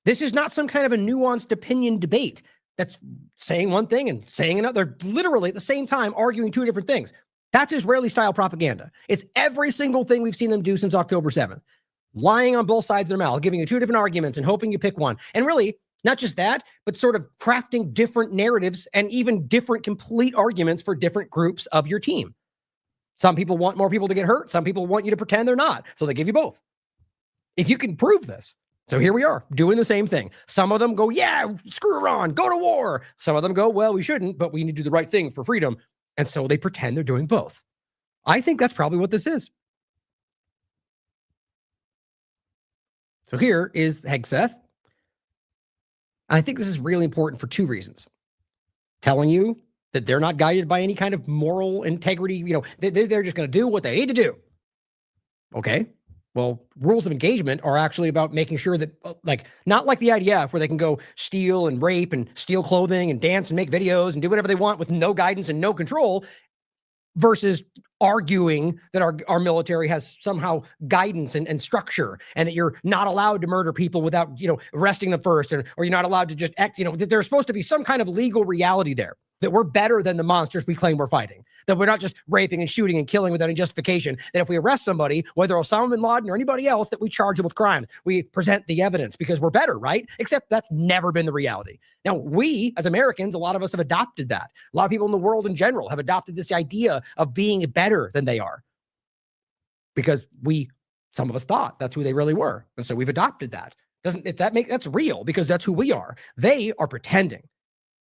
This is not some kind of a nuanced opinion debate that's saying one thing and saying another. They're literally at the same time arguing two different things. That's Israeli style propaganda. It's every single thing we've seen them do since October 7th. Lying on both sides of their mouth, giving you two different arguments and hoping you pick one. And really, not just that, but sort of crafting different narratives and even different complete arguments for different groups of your team. Some people want more people to get hurt. Some people want you to pretend they're not. So they give you both. If you can prove this. So here we are doing the same thing. Some of them go, yeah, screw Iran, go to war. Some of them go, well, we shouldn't, but we need to do the right thing for freedom. And so they pretend they're doing both. I think that's probably what this is. So here is Hegseth. I think this is really important for two reasons. Telling you that they're not guided by any kind of moral integrity. They're just going to do what they need to do. Okay. Well, rules of engagement are actually about making sure that, not like the IDF where they can go steal and rape and steal clothing and dance and make videos and do whatever they want with no guidance and no control, versus arguing that our military has somehow guidance and structure, and that you're not allowed to murder people without, arresting them first, or you're not allowed to just act, that there's supposed to be some kind of legal reality there, that we're better than the monsters we claim we're fighting, that we're not just raping and shooting and killing without any justification, that if we arrest somebody, whether Osama bin Laden or anybody else, that we charge them with crimes. We present the evidence because we're better, right? Except that's never been the reality. Now, we, as Americans, a lot of us have adopted that. A lot of people in the world in general have adopted this idea of being better than they are. Because some of us thought that's who they really were. And so we've adopted that. That's real, because that's who we are. They are pretending.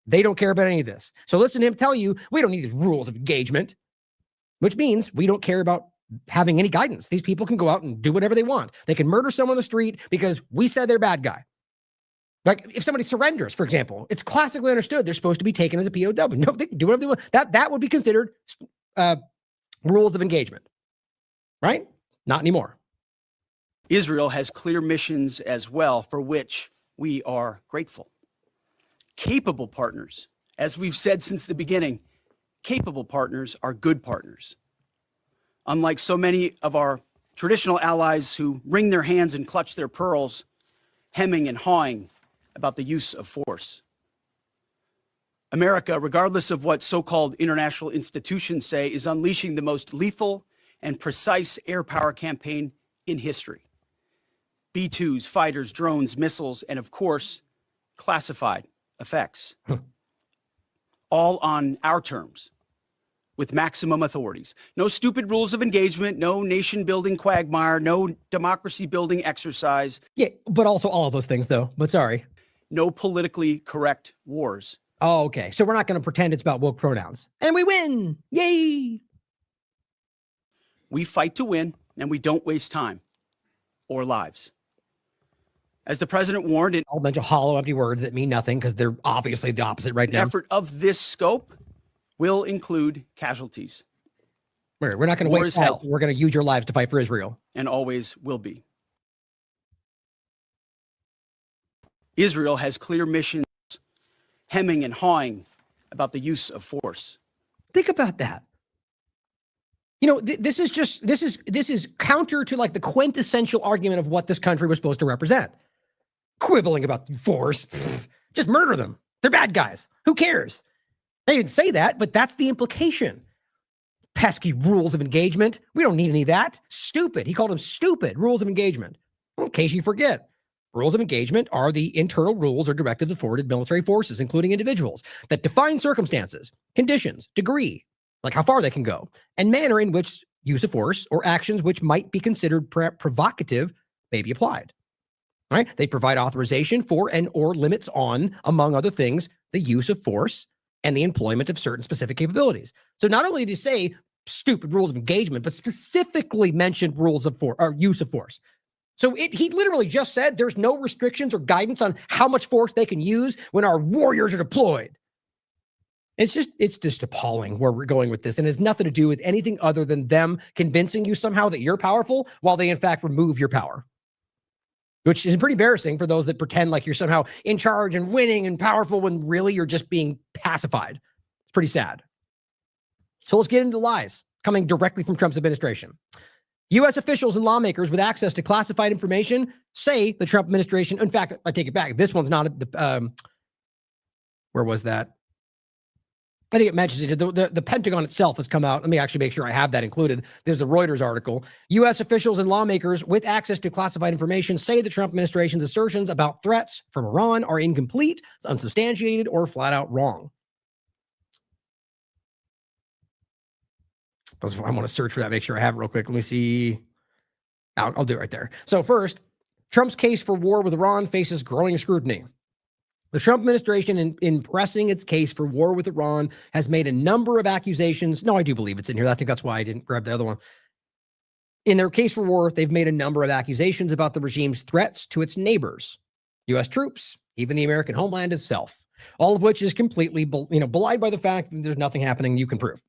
They don't care about any of this. So listen to him tell you, we don't need these rules of engagement, which means we don't care about having any guidance. These people can go out and do whatever they want. They can murder someone on the street because we said they're a bad guy. Like if somebody surrenders, for example, it's classically understood they're supposed to be taken as a POW. No, they can do whatever they want. That would be considered rules of engagement, right? Not anymore. Israel has clear missions as well, for which we are grateful. Capable partners, as we've said since the beginning, capable partners are good partners. Unlike so many of our traditional allies who wring their hands and clutch their pearls, hemming and hawing about the use of force. America, regardless of what so-called international institutions say, is unleashing the most lethal and precise air power campaign in history. B-2s, fighters, drones, missiles, and of course, classified effects. All on our terms, with maximum authorities. No stupid rules of engagement, no nation-building quagmire, no democracy-building exercise. Yeah, but also all of those things, though. But sorry. No politically correct wars. Oh, okay. So we're not going to pretend it's about woke pronouns. And we win. Yay. We fight to win, and we don't waste time or lives. As the president warned, in a bunch of hollow, empty words that mean nothing because they're obviously the opposite right an now. effort of this scope will include casualties. We're not going to War waste is hell. time. We're going to use your lives to fight for Israel. And always will be. Israel has clear missions, hemming and hawing about the use of force. Think about that. You know, this is counter to like the quintessential argument of what this country was supposed to represent. Quibbling about force. Just murder them. They're bad guys. Who cares? They didn't say that, but that's the implication. Pesky rules of engagement. We don't need any of that. Stupid. He called them stupid rules of engagement. In case you forget, rules of engagement are the internal rules or directives afforded military forces, including individuals, that define circumstances, conditions, degree, like how far they can go, and manner in which use of force or actions which might be considered provocative may be applied. All right? They provide authorization for and or limits on, among other things, the use of force and the employment of certain specific capabilities. So not only did he say stupid rules of engagement, but specifically mentioned rules of force or use of force. So he literally just said there's no restrictions or guidance on how much force they can use when our warriors are deployed. It's just appalling where we're going with this, and it has nothing to do with anything other than them convincing you somehow that you're powerful while they in fact remove your power, which is pretty embarrassing for those that pretend like you're somehow in charge and winning and powerful when really you're just being pacified. It's pretty sad. So let's get into the lies coming directly from Trump's administration. U.S. officials and lawmakers with access to classified information say the Trump administration, in fact, I take it back. This one's not, where was that? I think it mentions it. The Pentagon itself has come out. Let me actually make sure I have that included. There's a Reuters article. U.S. officials and lawmakers with access to classified information say the Trump administration's assertions about threats from Iran are incomplete, unsubstantiated, or flat out wrong. I want to search for that, make sure I have it real quick. Let me see. I'll do it right there. So first, Trump's case for war with Iran faces growing scrutiny. The Trump administration, in pressing its case for war with Iran, has made a number of accusations. No, I do believe it's in here. I think that's why I didn't grab the other one. In their case for war, they've made a number of accusations about the regime's threats to its neighbors, U.S. troops, even the American homeland itself, all of which is completely belied by the fact that there's nothing happening you can prove.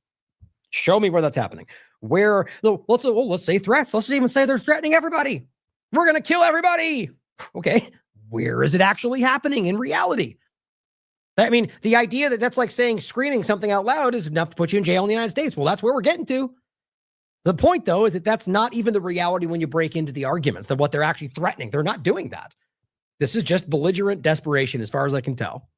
Show me where that's happening. Where, let's say threats. Let's even say they're threatening everybody. We're going to kill everybody. Okay. Where is it actually happening in reality? I mean, the idea that that's like saying screaming something out loud is enough to put you in jail in the United States. Well, that's where we're getting to. The point, though, is that that's not even the reality when you break into the arguments, that what they're actually threatening. They're not doing that. This is just belligerent desperation as far as I can tell.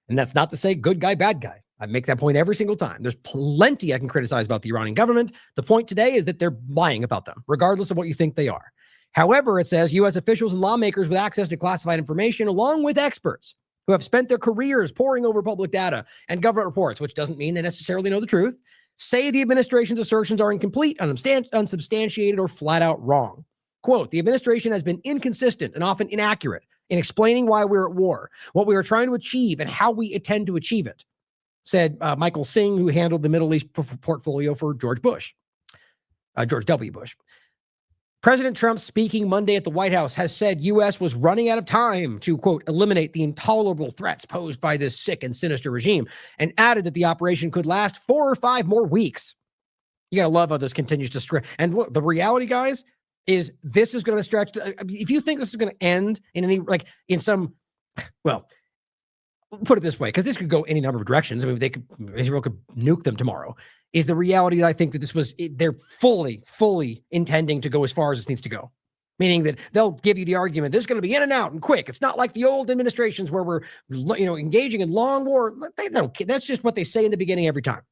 And that's not to say good guy, bad guy. I make that point every single time. There's plenty I can criticize about the Iranian government. The point today is that they're lying about them, regardless of what you think they are. However, it says U.S. officials and lawmakers with access to classified information, along with experts who have spent their careers poring over public data and government reports, which doesn't mean they necessarily know the truth, say the administration's assertions are incomplete, unsubstantiated, or flat out wrong. Quote, the administration has been inconsistent and often inaccurate in explaining why we're at war, what we are trying to achieve, and how we intend to achieve it, said Michael Singh, who handled the Middle East portfolio for George W. Bush. President Trump, speaking Monday at the White House, has said U.S. was running out of time to, quote, eliminate the intolerable threats posed by this sick and sinister regime, and added that the operation could last 4 or 5 more weeks. You got to love how this continues to stretch. And look, the reality, guys, is this is going to stretch. If you think this is going to end in any, like in some, well, put it this way, because this could go any number of directions. I mean, Israel could nuke them tomorrow. Is the reality that I think that this was, they're fully intending to go as far as this needs to go. Meaning that they'll give you the argument, this is going to be in and out and quick. It's not like the old administrations where we're, engaging in long war. They don't care. That's just what they say in the beginning every time.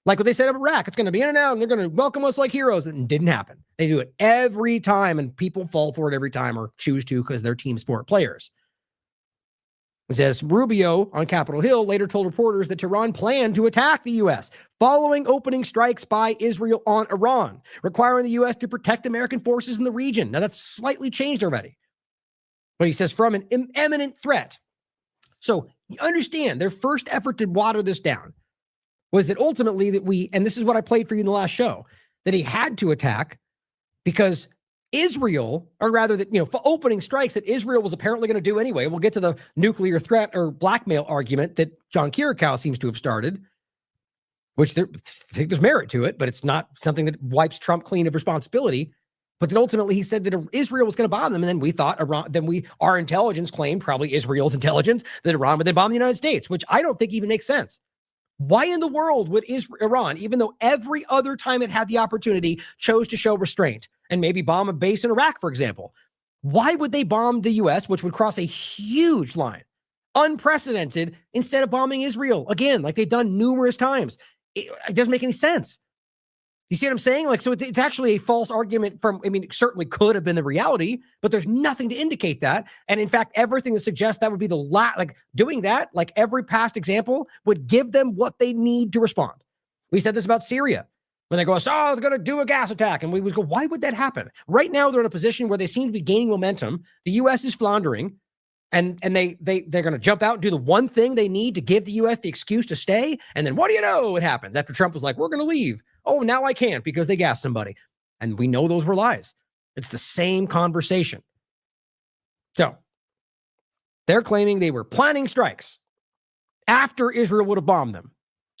Like what they said of Iraq, it's going to be in and out, and they're going to welcome us like heroes. And it didn't happen. They do it every time, and people fall for it every time or choose to because they're team sport players. It says Rubio on Capitol Hill later told reporters that Tehran planned to attack the U.S. following opening strikes by Israel on Iran, requiring the U.S. to protect American forces in the region. Now, that's slightly changed already. But he says from an imminent threat. So you understand their first effort to water this down was that ultimately that and this is what I played for you in the last show, that he had to attack because Israel, or rather that, for opening strikes that Israel was apparently going to do anyway. We'll get to the nuclear threat or blackmail argument that John Kirikow seems to have started, which I think there's merit to it, but it's not something that wipes Trump clean of responsibility. But then ultimately he said that Israel was going to bomb them. And then we thought our intelligence claimed, probably Israel's intelligence, that Iran would then bomb the United States, which I don't think even makes sense. Why in the world would Iran, even though every other time it had the opportunity, chose to show restraint and maybe bomb a base in Iraq, for example? Why would they bomb the U.S., which would cross a huge line, unprecedented, instead of bombing Israel? Again, like they've done numerous times. It doesn't make any sense. You see what I'm saying? So it's actually a false argument it certainly could have been the reality, but there's nothing to indicate that. And in fact, everything that suggests that would be doing that, like every past example, would give them what they need to respond. We said this about Syria. When they go, they're going to do a gas attack. And we would go, why would that happen? Right now, they're in a position where they seem to be gaining momentum. The U.S. is floundering. And they're going to jump out and do the one thing they need to give the U.S. the excuse to stay. And then what do you know what happens after Trump was like, we're going to leave. Oh, now I can't because they gassed somebody. And we know those were lies. It's the same conversation. So they're claiming they were planning strikes after Israel would have bombed them.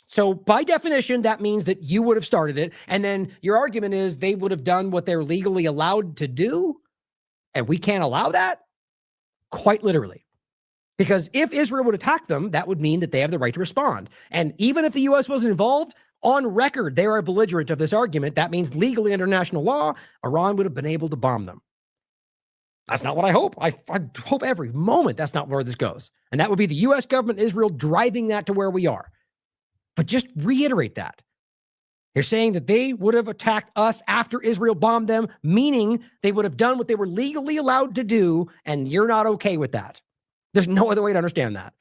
So by definition, that means that you would have started it. And then your argument is they would have done what they're legally allowed to do. And we can't allow that. Quite literally. Because if Israel would attack them, that would mean that they have the right to respond. And even if the U.S. wasn't involved, on record, they are a belligerent of this argument. That means legally under international law, Iran would have been able to bomb them. That's not what I hope. I hope every moment that's not where this goes. And that would be the U.S. government, Israel, driving that to where we are. But just reiterate that. They're saying that they would have attacked us after Israel bombed them, meaning they would have done what they were legally allowed to do, and you're not okay with that. There's no other way to understand that.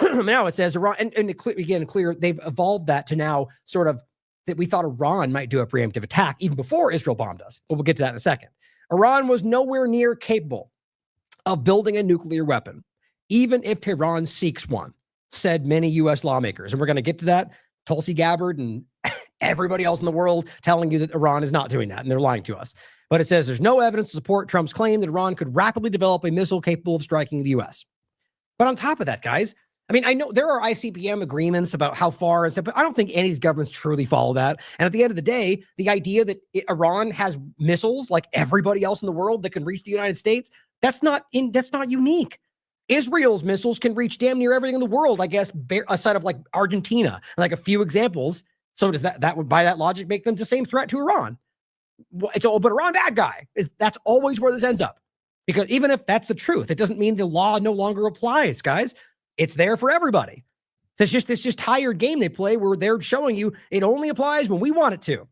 Now it says Iran, and clear, they've evolved that to now sort of that we thought Iran might do a preemptive attack even before Israel bombed us. But we'll get to that in a second. Iran was nowhere near capable of building a nuclear weapon, even if Tehran seeks one, said many U.S. lawmakers. And we're going to get to that. Tulsi Gabbard and everybody else in the world telling you that Iran is not doing that, and they're lying to us. But it says there's no evidence to support Trump's claim that Iran could rapidly develop a missile capable of striking the U.S. But on top of that, guys, I know there are ICBM agreements about how far and stuff, but I don't think any of these governments truly follow that. And at the end of the day, the idea that Iran has missiles like everybody else in the world that can reach the United States, that's not unique. Israel's missiles can reach damn near everything in the world, I guess, aside of like Argentina, like a few examples. So does that would, by that logic, make them the same threat to Iran? But Iran, bad guy. That's always where this ends up. Because even if that's the truth, it doesn't mean the law no longer applies, guys. It's there for everybody. So it's just this tired game they play where they're showing you it only applies when we want it to.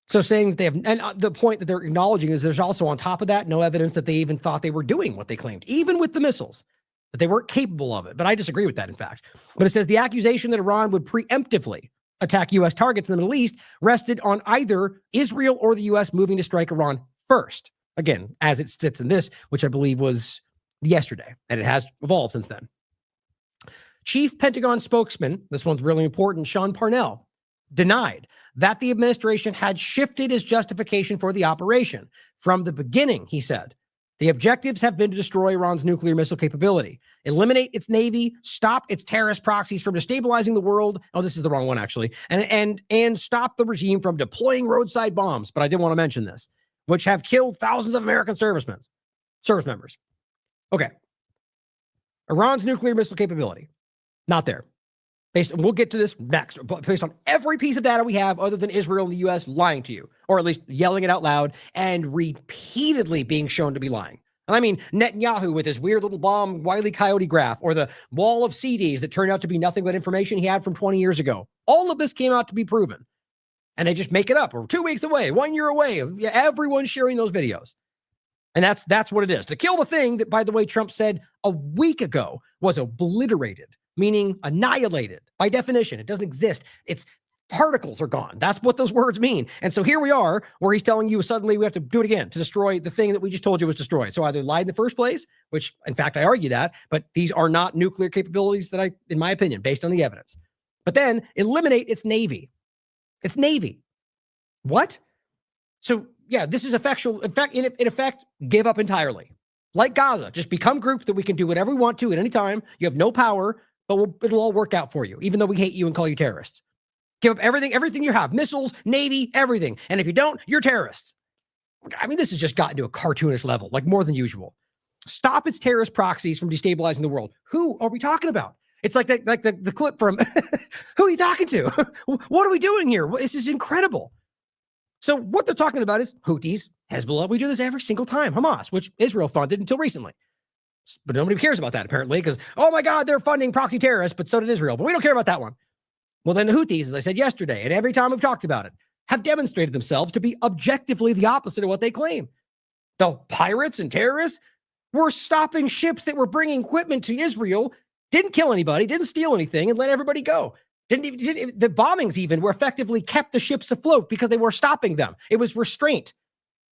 So saying that they have, and the point that they're acknowledging is there's also on top of that no evidence that they even thought they were doing what they claimed, even with the missiles, that they weren't capable of it. But I disagree with that, in fact. But it says the accusation that Iran would preemptively attack U.S. targets in the Middle East rested on either Israel or the U.S. moving to strike Iran first. Again, as it sits in this, which I believe was yesterday, and it has evolved since then. Chief Pentagon spokesman, this one's really important, Sean Parnell, denied that the administration had shifted its justification for the operation. From the beginning, he said, the objectives have been to destroy Iran's nuclear missile capability, eliminate its navy, stop its terrorist proxies from destabilizing the world. Oh, this is the wrong one, actually. And stop the regime from deploying roadside bombs. But I did want to mention this, which have killed thousands of American service members. Okay. Iran's nuclear missile capability, not there. We'll get to this next, based on every piece of data we have other than Israel and the U.S. lying to you, or at least yelling it out loud and repeatedly being shown to be lying. And I mean Netanyahu with his weird little bomb Wile E. Coyote graph, or the wall of CDs that turned out to be nothing but information he had from 20 years ago. All of this came out to be proven. And they just make it up. We're 2 weeks away, 1 year away. Everyone's sharing those videos. And that's what it is. To kill the thing that, by the way, Trump said a week ago was obliterated, meaning annihilated. By definition, it doesn't exist. Its particles are gone. That's what those words mean. And so here we are, where he's telling you suddenly we have to do it again to destroy the thing that we just told you was destroyed. So either lied in the first place, which in fact I argue that, but these are not nuclear capabilities that in my opinion, based on the evidence. But then eliminate its Navy. It's Navy. What? So yeah, this is effectual. In effect, give up entirely. Like Gaza, just become group that we can do whatever we want to at any time. You have no power, but it'll all work out for you, even though we hate you and call you terrorists. Give up everything you have, missiles, Navy, everything. And if you don't, you're terrorists. I mean, this has just gotten to a cartoonish level, like more than usual. Stop its terrorist proxies from destabilizing the world. Who are we talking about? It's like the clip from, who are you talking to? What are we doing here? This is incredible. So what they're talking about is Houthis, Hezbollah. We do this every single time. Hamas, which Israel funded until recently. But nobody cares about that, apparently, because, oh my God, they're funding proxy terrorists, but so did Israel. But we don't care about that one. Well, then the Houthis, as I said yesterday, and every time we've talked about it, have demonstrated themselves to be objectively the opposite of what they claim. The pirates and terrorists were stopping ships that were bringing equipment to Israel, didn't kill anybody, didn't steal anything, and let everybody go. The bombings even were effectively kept the ships afloat because they were stopping them. It was restraint.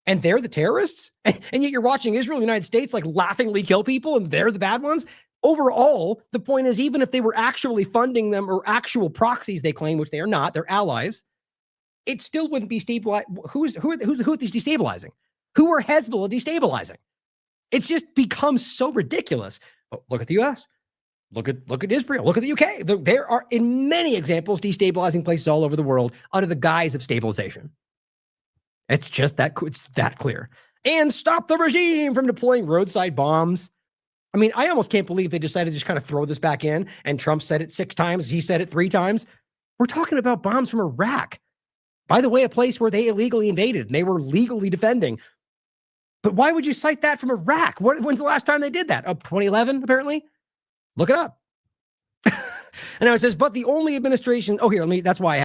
And they're the terrorists? And yet you're watching Israel and the United States like laughingly kill people, and they're the bad ones? Overall, the point is, even if they were actually funding them or actual proxies they claim, which they are not, they're allies, it still wouldn't be stabilized. Who's the Houthis destabilizing? Who are Hezbollah destabilizing? It's just become so ridiculous. Oh, look at the U.S. Look at Israel. Look at the UK. There are, in many examples, destabilizing places all over the world under the guise of stabilization. It's just it's that clear. And stop the regime from deploying roadside bombs. I mean, I almost can't believe they decided to just kind of throw this back in, and Trump said it 6 times. He said it 3 times. We're talking about bombs from Iraq. By the way, a place where they illegally invaded and they were legally defending. But why would you cite that from Iraq? When's the last time they did that? 2011, apparently? Look it up. And now it says, but the only administration, that's why I